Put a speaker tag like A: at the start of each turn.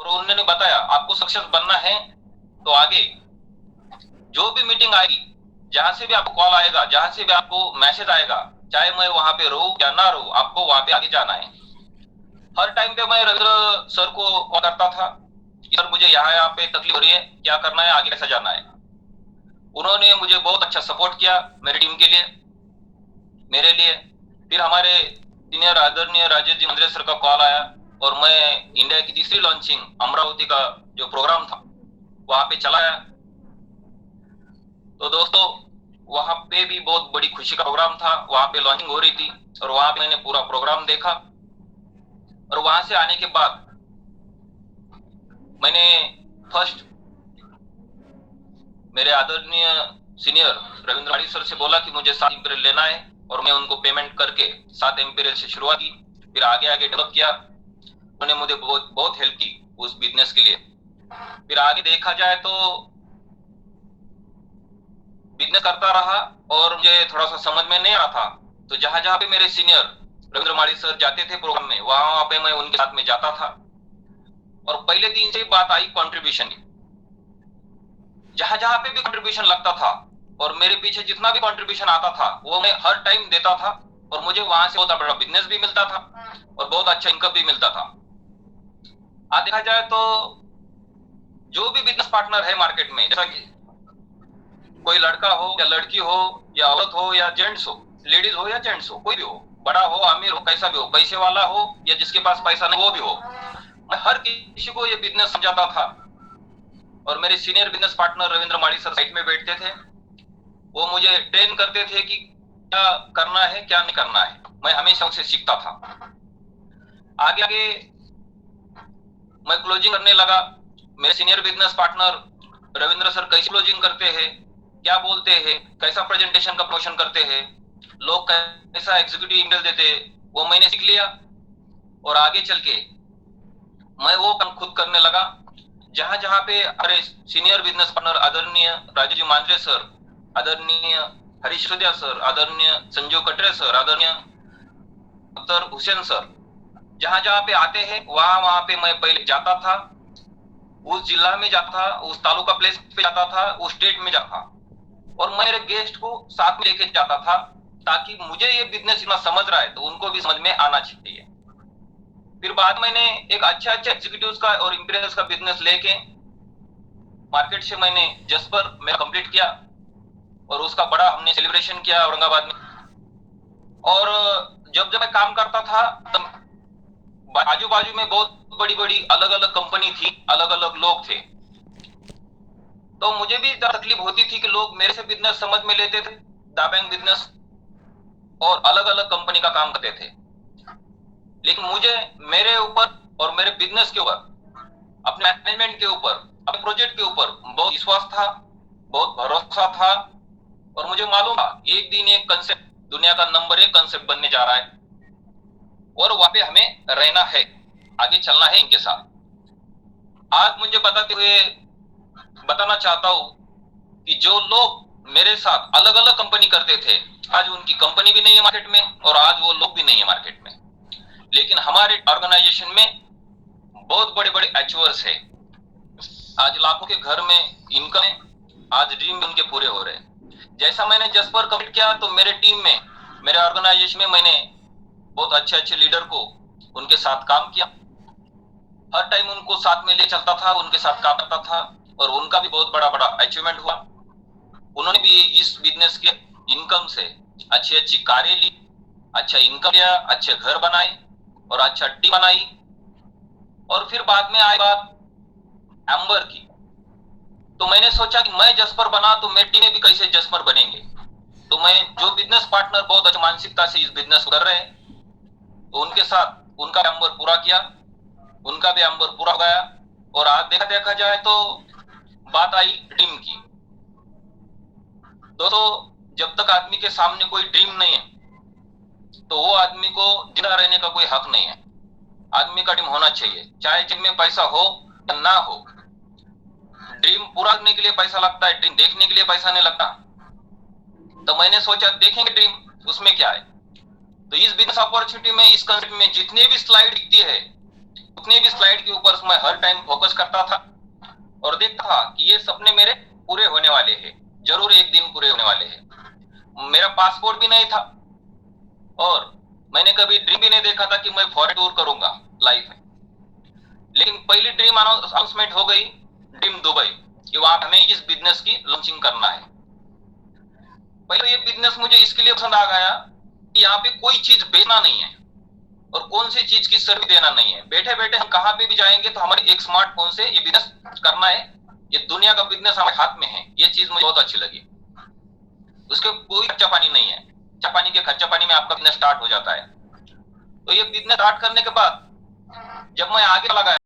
A: और उन्होंने बताया आपको सक्सेस बनना है तो आगे जो भी मीटिंग आएगी, जहां से भी आपको कॉल आएगा, जहां से भी आपको मैसेज आएगा, चाहे मैं वहां पे रहूं या ना रहूं, आपको वहां पे आगे जाना है। हर टाइम पे मैं रविंद्र सर को कॉल करता था, सर मुझे यहाँ पे तकलीफ हो रही है, क्या करना है, आगे कैसे जाना है। उन्होंने मुझे बहुत अच्छा सपोर्ट किया मेरी टीम के लिए, मेरे लिए। फिर हमारे सीनियर आदरणीय राजेश जी मंद्रे सर का कॉल आया और मैं इंडिया की तीसरी लॉन्चिंग अमरावती का जो प्रोग्राम था वहां पे चलाया। तो दोस्तों वहां पे भी बहुत बड़ी खुशी का प्रोग्राम था, वहां पे लॉन्चिंग हो रही थी और वहां पे मैंने पूरा प्रोग्राम देखा। और वहां से आने के बाद मैंने फर्स्ट मेरे आदरणीय सीनियर रविंद्र वाड़ी सर से बोला कि मुझे 7 एम्पिरियल लेना है और मैं उनको पेमेंट करके 7 एम्पिरियल से शुरुआत की, फिर आगे आगे डेवलप किया। उन्होंने मुझे बहुत बहुत हेल्प की उस बिजनेस के लिए। फिर आगे देखा जाए तो बिजनेस करता रहा और मुझे थोड़ा सा समझ में नहीं आता, तो जहां जहां पे मेरे सीनियर रविंद्र माड़ी सर जाते थे प्रोग्राम में, वहां पे मैं उनके साथ में जाता था। और पहले दिन से बात आई कंट्रीब्यूशन की, जहां जहां पे भी कंट्रीब्यूशन लगता था और मेरे पीछे जितना भी कंट्रीब्यूशन आता था वो मैं हर टाइम देता था और मुझे वहां से बहुत बड़ा बिजनेस भी मिलता था और बहुत अच्छा इनकम भी मिलता था। आज देखा जाए तो जो भी बिजनेस पार्टनर है मार्केट में, जैसा कि कोई लड़का हो या लड़की हो या औरत हो या जेंट्स हो, लेडीज हो या जेंट्स हो, कोई भी हो, बड़ा हो अमीर हो कैसा भी हो, पैसे वाला हो या जिसके पास पैसा नहीं वो भी हो, मैं हर किसी को ये बिजनेस समझाता था। और मेरे सीनियर बिजनेस पार्टनर रविंद्र माड़ी सर साइड में बैठते थे, वो मुझे ट्रेन करते थे कि क्या करना है क्या नहीं करना है, मैं हमेशा उनसे सीखता था। आगे आगे मैं क्लोजिंग करने लगा। मेरे senior business partner Ravindra sir कैसे क्लोजिंग करते हैं, क्या बोलते हैं, कैसा प्रेजेंटेशन का प्रमोशन करते हैं, लोग कैसा एग्जीक्यूटिव ईमेल देते हैं, वो मैंने सीख लिया। और आगे चल के मैं वो काम खुद करने लगा। जहां जहां पे हमारे सीनियर बिजनेस पार्टनर आदरणीय राजेश जी मांजरे सर, आदरणीय हरीश सिसोदिया सर, आदरणीय संजू कटरे सर, आदरणीय डॉक्टर हुसैन सर, जहां जहां पे आते हैं वहां वहां पे मैं पहले जाता था, उस जिला में जाता था, उस तालुका प्लेस पे जाता था, उस स्टेट में जाता था और मैं मेरे गेस्ट को साथ में लेके जाता था, ताकि मुझे ये बिजनेस इतना समझ रहा है तो उनको भी समझ में आना चाहिए। फिर बाद मैंने एक अच्छा अच्छा एग्जीक्यूटिव्स का और इंपीरियल्स का बिजनेस लेके मार्केट से मैंने जसपर में कंप्लीट किया और उसका बड़ा हमने सेलिब्रेशन किया औरंगाबाद में। और जब जब मैं काम करता था तब आजू बाजू में बहुत बड़ी बड़ी अलग अलग कंपनी थी, अलग अलग लोग थे, तो मुझे भी तकलीफ होती थी कि लोग मेरे से बिजनेस समझ में लेते थे, दाबैंग बिजनेस और अलग अलग कंपनी का काम करते थे, लेकिन मुझे मेरे ऊपर और मेरे बिजनेस के ऊपर, अपने मैनेजमेंट के ऊपर, अपने प्रोजेक्ट के ऊपर बहुत विश्वास था, बहुत भरोसा था। और मुझे मालूम था एक दिन एक कंसेप्ट दुनिया का नंबर 1 कंसेप्ट बनने जा रहा है और वहां पे हमें रहना है, आगे चलना है इनके साथ। आज मुझे बताते हुए बताना चाहता हूं कि जो लोग मेरे साथ अलग अलग कंपनी करते थे, आज उनकी कंपनी भी नहीं है मार्केट में और आज वो लोग भी नहीं है मार्केट में, लेकिन हमारे ऑर्गेनाइजेशन में बहुत बड़े बड़े अचीवर्स है। आज लाखों के घर में इनकम है, आज ड्रीम उनके पूरे हो रहे हैं। जैसा मैंने जसपर कंप्लीट किया तो मेरे टीम में, मेरे ऑर्गेनाइजेशन में मैंने बहुत अच्छे अच्छे लीडर को उनके साथ काम किया, हर टाइम उनको साथ में ले चलता था, उनके साथ काम करता था और उनका भी बहुत बड़ा बड़ा अचीवमेंट हुआ। उन्होंने भी इस बिजनेस के इनकम से अच्छी अच्छी कारें ली, अच्छा इनकम लिया, अच्छे घर बनाए और अच्छा टीम बनाई। और फिर बाद में आई बात एम्बर की, तो मैंने सोचा कि मैं जसपर बना तो मेरी टीम भी कैसे जसपर बनेंगे। तो मैं जो बिजनेस पार्टनर बहुत अच्छी मानसिकता से इस बिजनेस को कर रहे हैं, तो उनके साथ उनका एम्बर पूरा किया, उनका भी एम्बर पूरा हो गया। और आज देखा जाए तो बात आई ड्रीम की। दोस्तों जब तक आदमी के सामने कोई ड्रीम नहीं है तो वो आदमी को जिंदा रहने का कोई हक नहीं है। आदमी का ड्रीम होना चाहिए, चाहे जिनमें पैसा हो या ना हो। ड्रीम पूरा करने के लिए पैसा लगता है, ड्रीम देखने के लिए पैसा नहीं लगता। तो मैंने सोचा देखेंगे ड्रीम उसमें क्या है। तो इस बिजनेस अपॉर्चुनिटी में, इस कंसेप्ट में जितने भी स्लाइड दिखती है उतने भी स्लाइड के ऊपर मैं हर टाइम फोकस करता था और देखता था कि ये सपने मेरे पूरे होने वाले हैं, जरूर एक दिन पूरे होने वाले हैं। मेरा पासपोर्ट भी नहीं था और मैंने कभी ड्रीम भी नहीं देखा था कि मैं फॉरेन टूर करूंगा लाइफ में। लेकिन पहली ड्रीम अनाउंसमेंट हो गई, ड्रीम दुबई, कि वहां हमें इस बिजनेस की लॉन्चिंग करना है। पहले ये बिजनेस मुझे इसके लिए पसंद आ गया कि यहाँ पे कोई चीज बेचना नहीं है और कौन सी चीज की सर्विस देना नहीं है। बैठे बैठे हम कहाँ पे भी जाएंगे तो हमारे एक स्मार्टफोन से ये बिजनेस करना है, ये दुनिया का बिजनेस हमारे हाथ में है। ये चीज मुझे बहुत अच्छी लगी। उसके कोई खर्चा पानी नहीं है, खर्चा पानी के खर्चा पानी में आपका बिजनेस स्टार्ट हो जाता है। तो ये बिजनेस स्टार्ट करने के बाद जब मैं आगे लगा